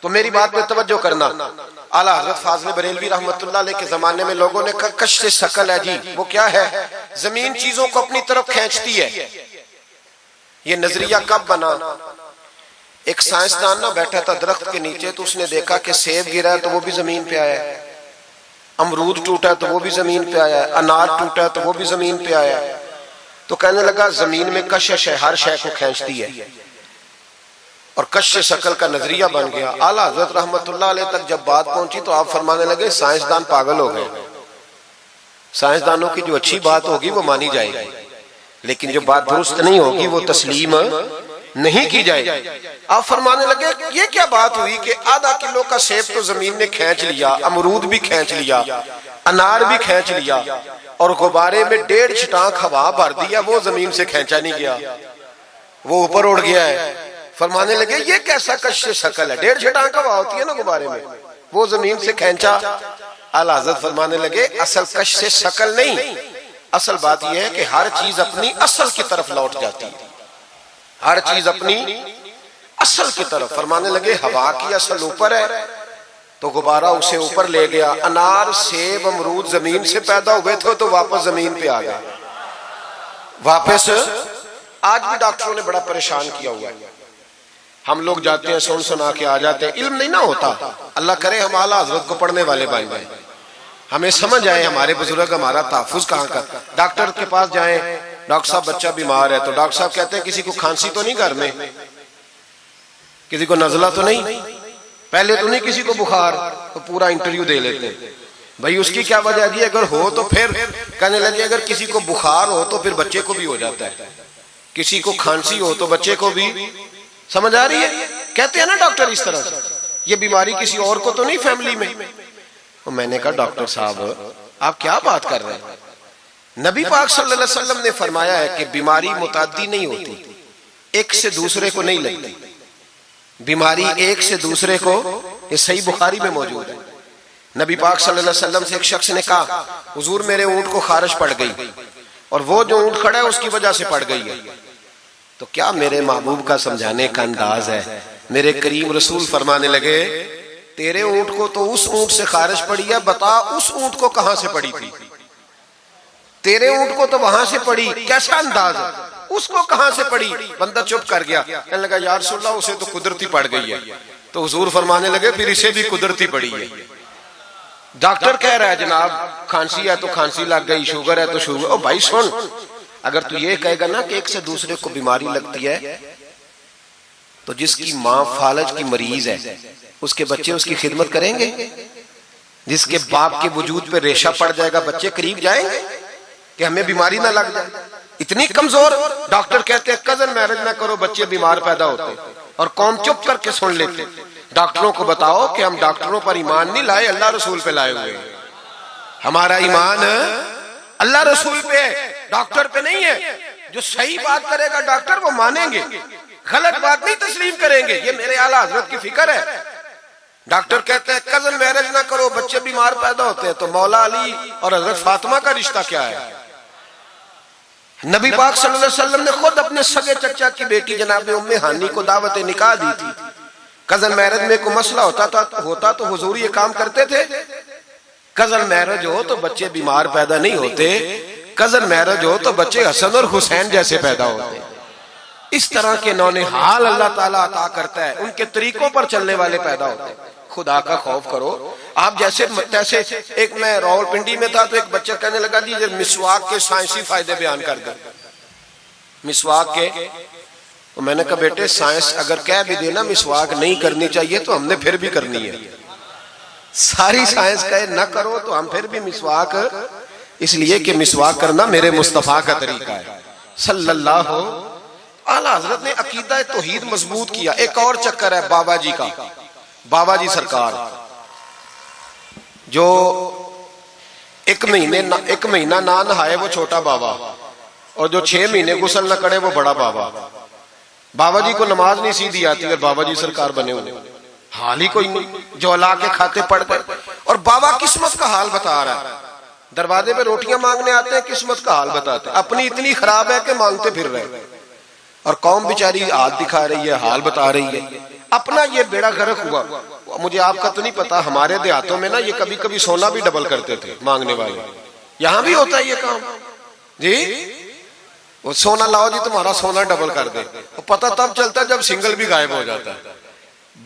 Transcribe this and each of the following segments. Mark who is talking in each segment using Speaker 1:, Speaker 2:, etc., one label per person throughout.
Speaker 1: तो मेरी बात पे तवज्जो करना। आला हजरत फाज़िल बरेलवी रहमतुल्लाह अलैह के जमाने में लोगों ने कहा कश्श शकल है जी, वो क्या है? जमीन चीजों को अपनी तरफ खींचती है। ये नजरिया कब बना? एक साइंसदान ना बैठा था दरख्त के नीचे, तो उसने देखा कि सेब गिरा है तो वो भी जमीन पे आया है, अमरूद टूटा है तो वो भी जमीन पे आया है, अनार टूटा है तो वो भी जमीन पे आया है। तो कहने लगा जमीन में कशिश है, हर शय को खींचती है, और कश्श शकल का नजरिया बन गया। आला हजरत रहमतुल्लाह अलैह तक जब बात पहुंची तो आप फरमाने लगे साइंसदान पागल हो गए। साइंसदानों की जो अच्छी बात होगी वो मानी जाएगी, लेकिन जो बात दुरुस्त नहीं होगी वो तस्लीम नहीं की जाएगी। आप फरमाने लगे ये क्या बात हुई कि आधा किलो का सेब तो जमीन ने खींच लिया, अमरूद भी खींच लिया, अनार भी खींच लिया, और गुब्बारे में 1.5 छटाक हवा भर दिया, वो जमीन से खींचा नहीं गया, वो ऊपर उड़ गया है। फरमाने लगे ये कैसा कश्श शकल है? 1.5 छटाक हवा होती है ना गुब्बारे में, वो जमीन से खींचा। आला हज़रत फरमाने लगे असल कश्श शकल नहीं, असल बात यह है कि हर चीज अपनी असल की तरफ लौट जाती है, हर चीज अपनी असल की तरफ। फरमाने लगे हवा की असल ऊपर है तो गुब्बारा उसे ऊपर ले गया। अनार सेब अमरूद जमीन से पैदा हुए थे तो वापस जमीन पे आ गए, वापस। आज भी डॉक्टरों ने बड़ा परेशान किया हुआ है, हम लोग जाते हैं सुन सुना के आ जाते हैं, इल्म नहीं ना होता। अल्लाह करे हम आला हजरत को पढ़ने वाले बन जाए, हमें समझ आए हमारे बुजुर्ग हमारा तहफ़्फ़ुज़ कहाँ का। डॉक्टर के पास जाएं, डॉक्टर साहब बच्चा बीमार है, तो डॉक्टर साहब कहते हैं किसी को खांसी तो नहीं घर में, किसी को नजला तो नहीं, पहले तो नहीं किसी को बुखार, तो पूरा इंटरव्यू दे लेते हैं भाई उसकी क्या वजह जी, अगर हो तो फिर कहने लगे अगर किसी को बुखार हो तो फिर बच्चे को भी हो जाता है, किसी को खांसी हो तो बच्चे को भी। समझ आ रही है? कहते हैं ना डॉक्टर इस तरह से, ये बीमारी किसी और को तो नहीं फैमिली में। तो मैंने कहा डॉक्टर साहब आप क्या बात कर रहे हैं? नबी पाक सल्लल्लाहु अलैहि वसल्लम ने फरमाया है कि बीमारी मुताद्दी नहीं होती, एक से दूसरे को नहीं लगती बीमारी, एक से दूसरे को। ये सही बुखारी में मौजूद है। नबी पाक सल्लल्लाहु अलैहि वसल्लम से एक शख्स ने कहा हुजूर मेरे ऊंट को खारिश पड़ गई, और वो जो ऊंट खड़ा है उसकी वजह से पड़ गई है। तो क्या मेरे महबूब का समझाने का अंदाज है? मेरे करीम रसूल फरमाने लगे तेरे ऊंट को तो उस ऊंट से खारिश पड़ी है, बता उस ऊंट को कहां से पड़ी थी? तेरे ऊंट को तो वहां से पड़ी, कैसा अंदाज है, उसको कहां से पड़ी? बंदा चुप कर गया, कहने लगा या रसूलल्लाह उसे तो कुदरती पड़ गई है। तो हुजूर फरमाने लगे फिर इसे भी कुदरती पड़ी है। डॉक्टर कह रहा है जनाब खांसी है तो खांसी लग गई, शुगर है तो शुगर। ओ भाई सुन, अगर तू ये कहेगा ना कि एक से दूसरे को बीमारी लगती है, तो जिसकी माँ फालज की मरीज है उसके बच्चे उसकी खिदमत करेंगे? जिसके बाप के वजूद पे रेशा पड़ जाएगा बच्चे करीब जाएंगे कि हमें बीमारी ना लग जाए? इतनी कमजोर। डॉक्टर कहते हैं कजन मैरिज ना करो, बच्चे बीमार पैदा होते, और कौम चुप करके सुन लेते। डॉक्टरों को बताओ कि हम डॉक्टरों पर ईमान नहीं लाए, अल्लाह रसूल पे लाए हुए। हमारा ईमान अल्लाह रसूल पे है, डॉक्टर पे नहीं है। जो सही बात करेगा डॉक्टर वो मानेंगे, गलत बात नहीं तस्लीम करेंगे। ये मेरे आला हजरत की फिक्र है। डॉक्टर कहते हैं कजन मैरिज ना करो, बच्चे बीमार पैदा होते हैं, तो मौला अली और हजरत फातिमा का रिश्ता क्या है? नबी पाक सल्लल्लाहु अलैहि वसल्लम ने खुद अपने सगे चचा की बेटी जनाब उम्मे हानी को दावत निकाह दी थी। कजन मैरिज में कोई मसला होता तो हुजूर ये काम करते थे। कजन मैरिज हो तो बच्चे बीमार पैदा नहीं होते, कजन मैरिज हो तो बच्चे हसन और हुसैन जैसे पैदा होते। इस तरह के नौने हाल अल्लाह ताला अता करता है, उनके तरीकों पर चलने वाले पैदा होते हैं। खुदा का खौफ करो। आप जैसे तैसे, एक मैं रावलपिंडी में था तो एक बच्चा कहने लगा जी मिसवाक के साइंसी फायदे बयान कर दे, मिसवाक के। तो मैंने कहा बेटे साइंस अगर कह भी देना मिसवाक नहीं करनी चाहिए तो हमने फिर भी करनी है। सारी साइंस कहे न करो तो हम फिर भी मिसवाक, इसलिए कि मिसवाक करना मेरे मुस्तफा का तरीका है सल्लल्लाहु। आला हजरत ने अकीदा तौहीद मजबूत किया। एक और चक्कर है बाबा जी का। बाबा जी सरकार जो एक महीना ना नहाए वो छोटा बाबा, और जो 6 महीने गुस्ल न करे वो बड़ा बाबा। बाबा जी को नमाज नहीं सीधी आती और बाबा जी सरकार बने हुए, हाल ही कोई नहीं। जो अल्लाह के खाते पढ़ गए, और बाबा किस्मत का हाल बता रहा है। दरवाजे पे रोटियां मांगने आते हैं, किस्मत का हाल बताते हैं। अपनी इतनी खराब है कि मांगते फिर रहे, और कौम बेचारी हाथ दिखा रही है, हाल बता रही है। अपना ये बेड़ा गर्क हुआ। मुझे आपका तो नहीं पता, हमारे देहातों में ना ये कभी कभी सोना भी डबल करते थे मांगने वाले। यहाँ भी होता है ये काम जी, वो सोना लाओ जी तुम्हारा सोना डबल कर दे। तो पता तब चलता है जब सिंगल भी गायब हो जाता है।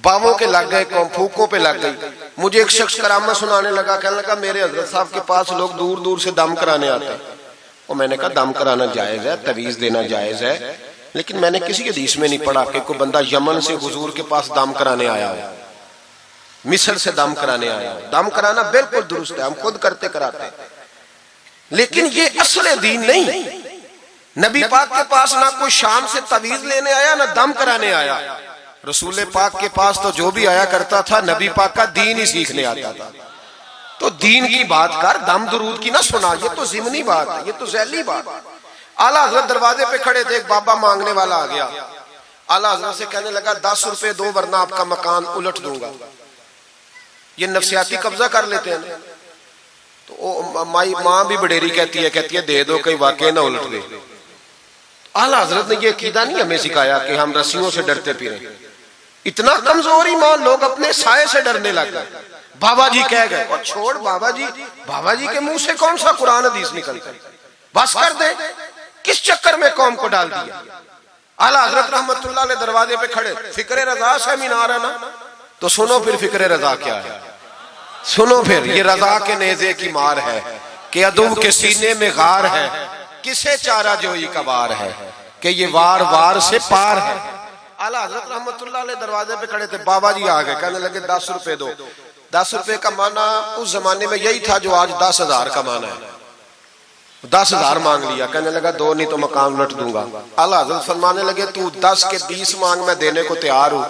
Speaker 1: बावों के लग गए, फूकों पे लग गई। मुझे एक शख्स करामा सुनाने लगा, कहने लगा मेरे हजरत साहब के पास लोग दूर दूर से दम कराने आते हैं। और मैंने कहा दम कराना जायज है, तवीज देना जायज है, लेकिन मैंने किसी के हदीस में नहीं पढ़ा कि कोई बंदा यमन से हुजूर के पास दम कराने आया हो, मिस्र से दम कराने आया हो। दम कराना बिल्कुल दुरुस्त है, हम खुद करते कराते, लेकिन ये असले दीन नहीं। नबी पाक के पास ना कोई शाम से तवीज लेने आया ना दम कराने आया। रसूल पाक के पास तो जो भी आया करता था नबी पाक का दीन ही सीखने आता था। तो दीन की बात कर, दम दुरूद की ना सुना, ये तो जिमनी बात है, ये तो जैली बात। आला हजरत दरवाजे पे खड़े थे, एक बाबा मांगने वाला आ गया। आला हजरत से कहने लगा 10 रुपए दो वरना आपका मकान उलट दूंगा। ये नफसियाती कब्जा कर लेते हैं। तो माँ भी बडेरी कहती है दे दो कहीं वाकई ना उलट दे। आला हजरत ने ये अकीदा नहीं हमें सिखाया कि हम रस्सियों से डरते फिरें। इतना कमजोर ईमान, लोग अपने साये से डरने लग गए। बाबा जी कह गए, और छोड़ बाबा जी के मुंह से कौन सा कुरान हदीस निकलता है, बस कर दे। किस चक्कर में कौम को डाल दिया। आला हजरत रहमतुल्लाह अलैह दरवाजे पे खड़े, फिक्रे रजा से मीनार है ना, तो सुनो फिर फिक्रे रजा क्या है, सुनो फिर ये रजा के नेज़े की मार है कि अदू के सीने में गार है, किसे चारा जोई का वार है कि ये वार वार से पार है। आला हजरत रहमतुल्लाह अलैह दरवाजे पे खड़े थे, बाबा जी आ गए, कहने लगे 10 रुपए दो। 10 रुपए का माना उस जमाने में यही था जो आज 10,000 का माना है। 10,000 मांग लिया, कहने लगा दो नहीं तो मकान उलट दूंगा। आला हजरत फरमाने लगे तू 10 के 20 मांग, मैं देने को तैयार हूं,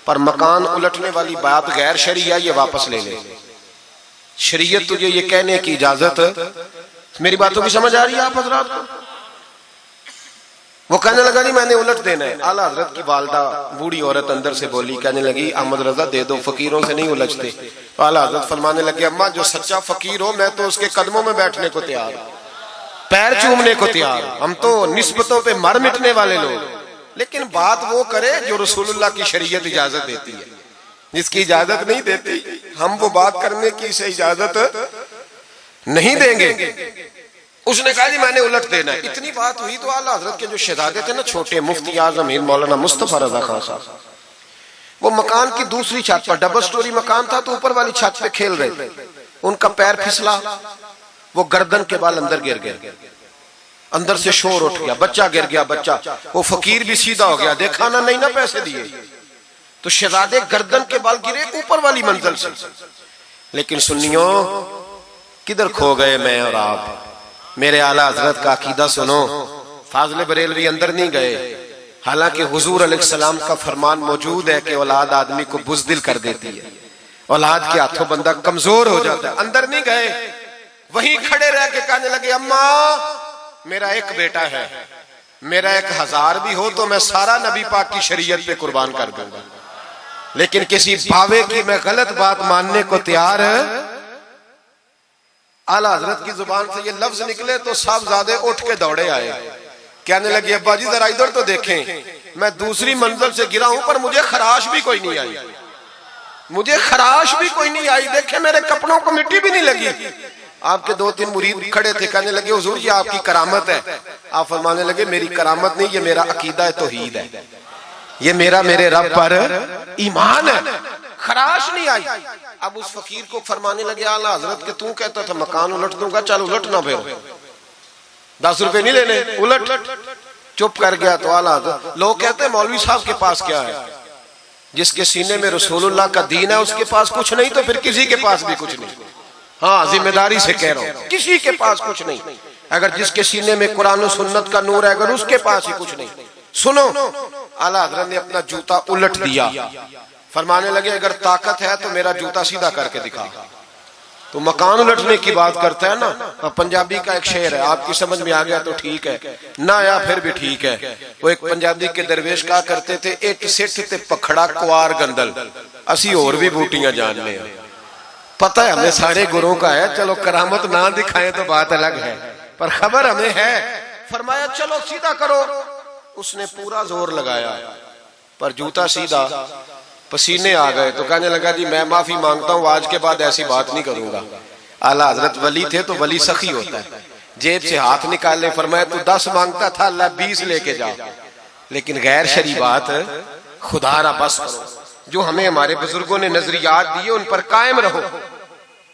Speaker 1: पर मकान उलटने वाली बात गैर शरई है, ये वापस ले ले। शरीयत तुझे ये कहने की इजाजत, मेरी बातों की समझ आ रही है आप हजरात को? वो कहने लगा जी मैंने उलट देना है। आला हजरत की वालदा बूढ़ी औरत अंदर से बोली, कहने लगी अहमद रजा दे दो, फकीरों से नहीं उलझते। तो आला हजरत फरमाने लगे अम्मा जो सच्चा फकीर हो मैं तो उसके कदमों में बैठने को तैयार, पैर चूमने को तैयार, हम तो निस्बतों पे मर मिटने वाले लोग। लेकिन बात वो करे जो रसूलुल्लाह की शरीयत इजाजत देती है, जिसकी इजाजत नहीं देती हम वो बात करने की इसे इजाजत नहीं देंगे। उसने कहा जी मैंने उलट देना है। इतनी बात हुई तो आला हजरत के जो शहजादे थे ना छोटे, मुफ्ती आजम हिंद मौलाना मुस्तफा रजा खान साहब, वो मकान की दूसरी छत पर, डबल स्टोरी मकान था तो ऊपर वाली छत पे खेल रहे थे। उनका पैर फिसला, वो गर्दन के बाल अंदर गिर गए, अंदर से शोर उठ गया, बच्चा गिर गया। बच्चा वो फकीर भी सीधा हो गया, देखा ना नहीं ना पैसे दिए, तो शहजादे गर्दन के बाल गिरे ऊपर वाली मंजिल से। लेकिन सुन्नियों किधर खो गए मैं और आप? मेरे आला हजरत का अकीदा सुनो, फाज़िल बरेलवी अंदर नहीं गए, हालांकि हुजूर अलैहिस्सलाम का फरमान मौजूद है कि औलाद आदमी को बुज़दिल कर देती है, औलाद के हाथों बंदा कमजोर हो जाता है। अंदर नहीं गए, वहीं खड़े रह के कहने लगे अम्मा मेरा एक बेटा है, मेरा 1000 भी हो तो मैं सारा नबी पाक की शरीयत पे कुर्बान कर दूंगा, लेकिन किसी भावे की मैं गलत बात मानने को तैयार है। आला हजरत की जुबान से ये लफ्ज निकले तो साहबजादे उठ के दौड़े आए, कहने लगे अब्बा जी जरा इधर तो देखें, मैं दूसरी मंजिल से गिरा हूं पर मुझे खराश भी कोई नहीं आई, मुझे खराश भी कोई नहीं आई, देखे मेरे कपड़ों को मिट्टी भी नहीं लगी। आपके 2-3 मुरीद खड़े थे, कहने लगे हुजूर ये आपकी करामत है। आप फरमाने लगे मेरी करामत नहीं, ये मेरा अकीदा है, तौहीद है, ये मेरा मेरे रब पर ईमान है, खराश नहीं आई। अब उस फकीर को फरमाने लगे आला हजरत के तू कहता था मकान उलट दूंगा, चल उलट ना, फिर 10 रुपए नहीं लेने, उलट। चुप कर गया। तो आला हजरत, लोग कहते हैं मौलवी साहब के पास क्या है, जिसके सीने में रसूलुल्लाह का दीन है उसके पास कुछ नहीं तो फिर किसी के पास भी कुछ नहीं। हाँ जिम्मेदारी से कह रहा हूं, किसी के पास कुछ नहीं। अगर जिसके सीने में कुरान और सुन्नत का नूर है, अगर उसके पास ही कुछ नहीं। सुनो, आला हजरत ने अपना जूता उलट दिया, फरमाने लगे अगर ताकत है तो मेरा जूता सीधा करके दिखा। तो मकान उलटने की बात करता है ना, पंजाबी का एक शेर है, आपकी समझ में आ गया तो ठीक है, ना आया फिर भी ठीक है। वो एक पंजाबी के दरवेश कहा करते थे, इट सिट ते पखड़ा कुआर गंदल, असी और भी बूटियां जानने हैं। पता है हमें सारे गुरुओं का है, चलो करामत ना दिखाएं तो बात अलग है, पर खबर हमें है। फरमाया चलो सीधा करो, उसने पूरा जोर लगाया पर जूता सीधा पसीने आ गए तो कहने लगा जी मैं माफी मांगता हूं, आज के बाद ऐसी बात नहीं करूंगा। आला हजरत वली थे तो वली सखी होता है, जेब से हाथ निकालने फरमाया तू 10 मांगता था, अल्लाह 20 लेके जा, लेकिन गैर शरी बात खुदारा बस करो। जो हमें हमारे बुजुर्गों ने नजरियात दिए उन पर कायम रहो।